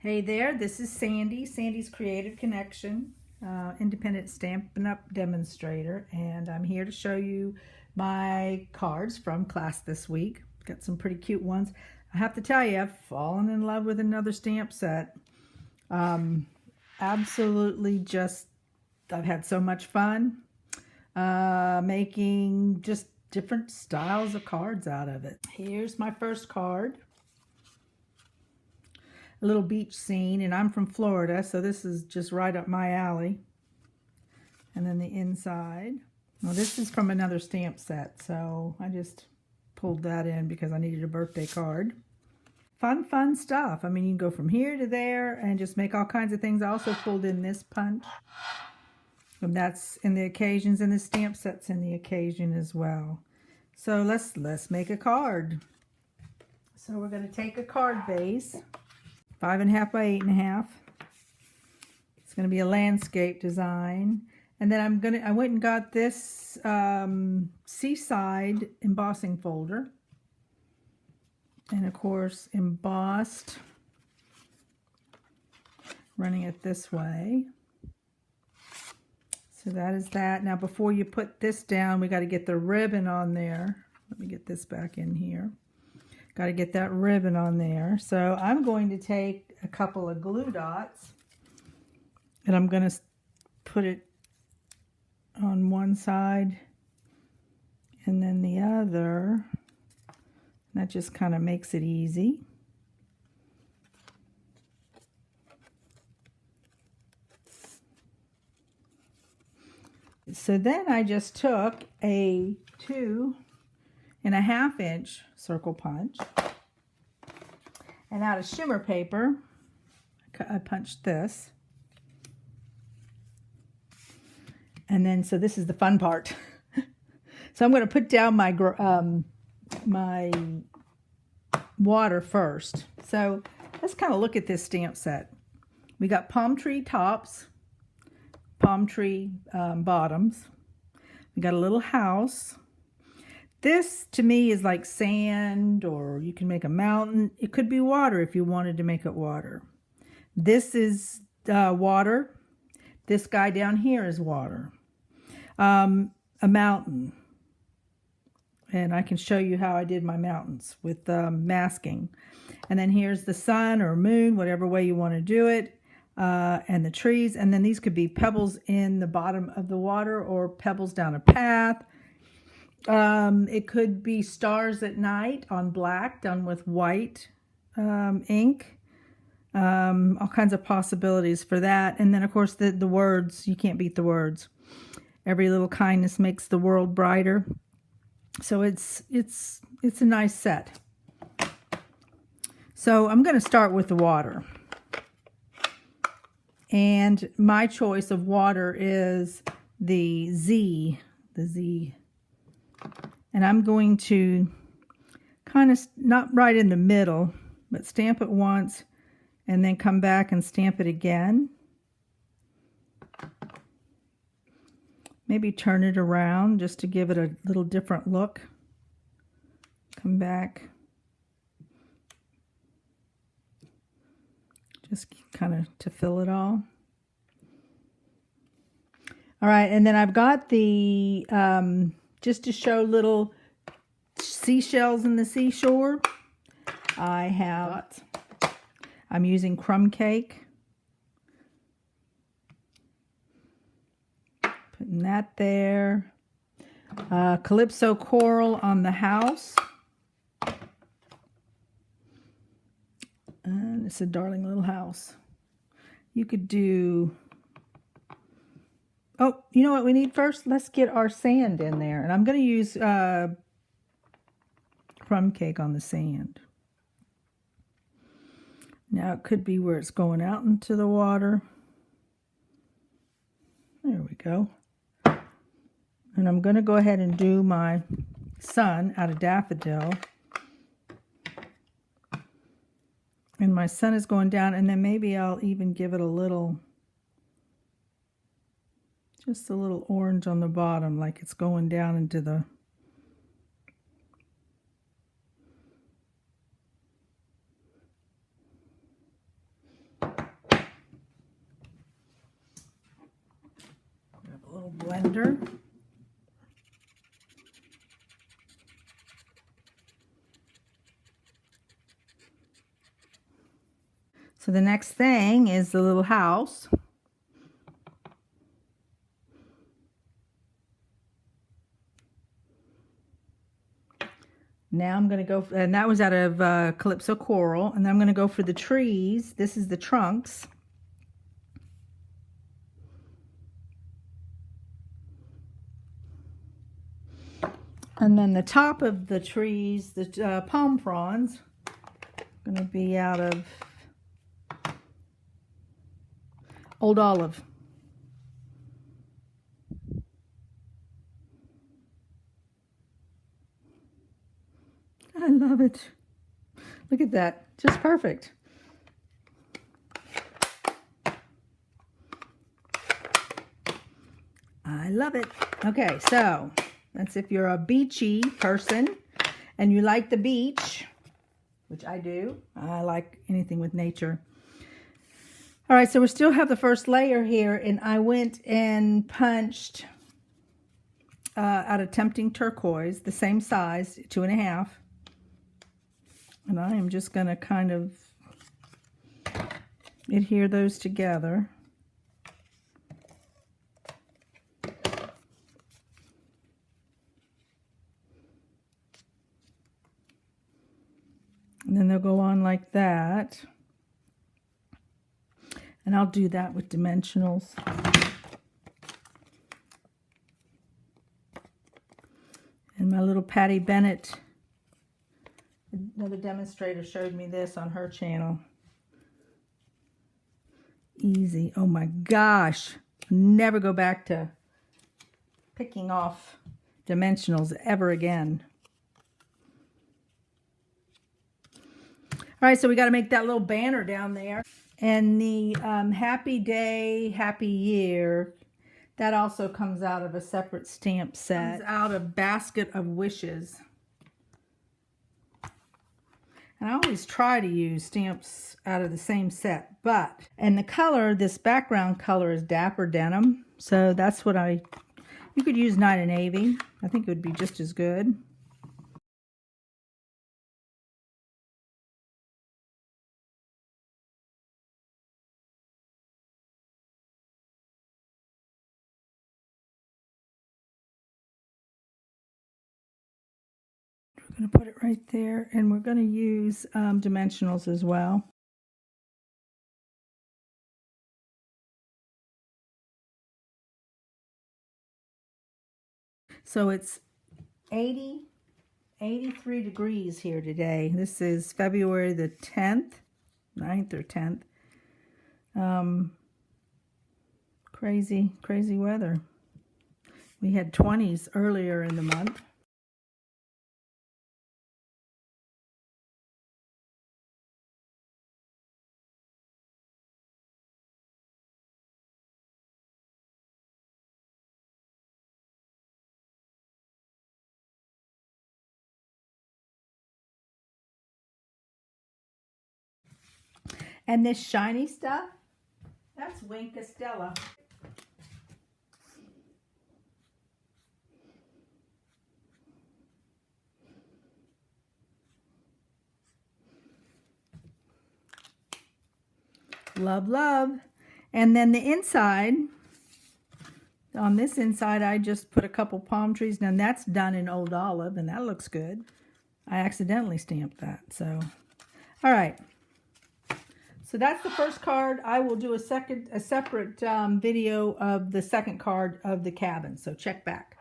Hey there, this is Sandy, Sandy's Creative Connection, independent Stampin' Up! Demonstrator, and I'm here to show you my cards from class this week. Got some pretty cute ones. I have to tell you, I've fallen in love with another stamp set. Absolutely just, I've had so much fun making just different styles of cards out of it. Here's my first card. A little beach scene, and I'm from Florida, so this is just right up my alley. And then the inside. Well, this is from another stamp set, so I just pulled that in because I needed a birthday card. Fun stuff. I mean, you can go from here to there and just make all kinds of things. I also pulled in this punch. And that's in the occasions, and the stamp set's in the occasion as well. So let's make a card. So we're going to take a card base. 5.5 by 8.5. It's going to be a landscape design, and then I went and got this seaside embossing folder, and of course embossed, running it this way. So that is that. Now before you put this down, we got to get the ribbon on there. Let me get this back in here. Got to get that ribbon on there. So I'm going to take a couple of glue dots, and I'm going to put it on one side and then the other. That just kind of makes it easy. So then I just took a 2.5 inch circle punch, and out of shimmer paper I punched this, and then so this is the fun part. So I'm going to put down my my water first. So let's kind of look at this stamp set. We got palm tree tops, palm tree bottoms. We got a little house. This, to me, is like sand, or you can make a mountain. It could be water if you wanted to make it water. This is water. This guy down here is water. A mountain. And I can show you how I did my mountains with masking. And then here's the sun or moon, whatever way you want to do it. And the trees. And then these could be pebbles in the bottom of the water, or pebbles down a path. It could be stars at night on black done with white ink. All kinds of possibilities for that. And then of course the words, you can't beat the words. Every little kindness makes the world brighter. So it's a nice set. So I'm going to start with the water. And my choice of water is the Z. And I'm going to kind of, not right in the middle, but stamp it once and then come back and stamp it again. Maybe turn it around just to give it a little different look. Come back. Just kind of to fill it all. All right, and then I've got the, just to show little seashells in the seashore, I'm using crumb cake. Putting that there. Calypso coral on the house. And it's a darling little house. You could do... Oh, you know what we need first? Let's get our sand in there. And I'm going to use crumb cake on the sand. Now it could be where it's going out into the water. There we go. And I'm going to go ahead and do my sun out of daffodil. And my sun is going down, and then maybe I'll even give it a little... just a little orange on the bottom, like it's going down into the... lavender. So the next thing is the little house. Now I'm going to go, and that was out of Calypso Coral, and then I'm going to go for the trees. This is the trunks. And then the top of the trees, the palm fronds, going to be out of Old Olive. I love it. Look at that. Just perfect. I love it. Okay, so that's if you're a beachy person and you like the beach, which I do. I like anything with nature. All right, so we still have the first layer here, and I went and punched out of Tempting Turquoise, the same size, 2.5. And I am just going to kind of adhere those together. And then they'll go on like that. And I'll do that with dimensionals. And my little Patty Bennett, another demonstrator, showed me this on her channel. Easy. Oh my gosh. Never go back to picking off dimensionals ever again. All right, so we got to make that little banner down there. And the Happy Day, Happy Year, that also comes out of a separate stamp set. Comes out of Basket of Wishes. And I always try to use stamps out of the same set, and the color, this background color is Dapper Denim. So that's what you could use Night of Navy. I think it would be just as good. We're going to put it right there, and we're going to use dimensionals as well. So it's 83 degrees here today. This is February the 10th, 9th or 10th. Crazy weather. We had 20s earlier in the month. And this shiny stuff, that's Wink Estella. Love, love. And then the inside, on this inside, I just put a couple palm trees. Now that's done in Old Olive, and that looks good. I accidentally stamped that, so. All right. So that's the first card. I will do a separate video of the second card of the cabin. So check back.